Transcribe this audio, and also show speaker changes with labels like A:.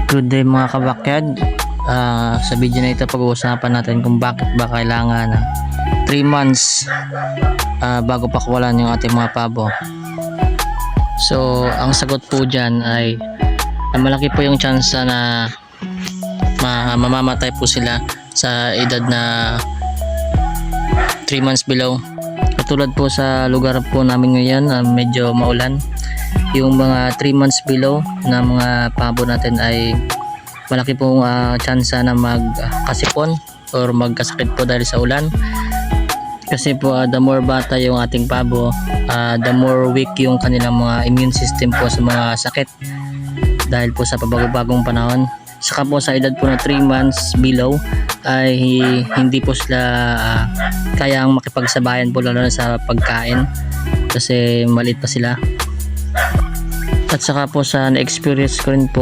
A: Good day mga kabakyard. Sa video na ito pag-uusapan natin kung bakit ba kailangan 3 months bago pakawalan yung ating mga pabo. So ang sagot po dyan ay malaki po yung chance na mamamatay po sila sa edad na 3 months below. Katulad po sa lugar po namin ngayon, medyo maulan. Yung mga 3 months below na mga pabo natin ay malaki pong chance na magkasipon or magkasakit po dahil sa ulan. Kasi po the more bata yung ating pabo, the more weak yung kanilang mga immune system po sa mga sakit dahil po sa pabagong panahon. Saka po sa edad po na 3 months below ay hindi po sila kayang makipagsabayan po lalo na sa pagkain kasi maliit pa sila. At saka po sa na-experience ko rin po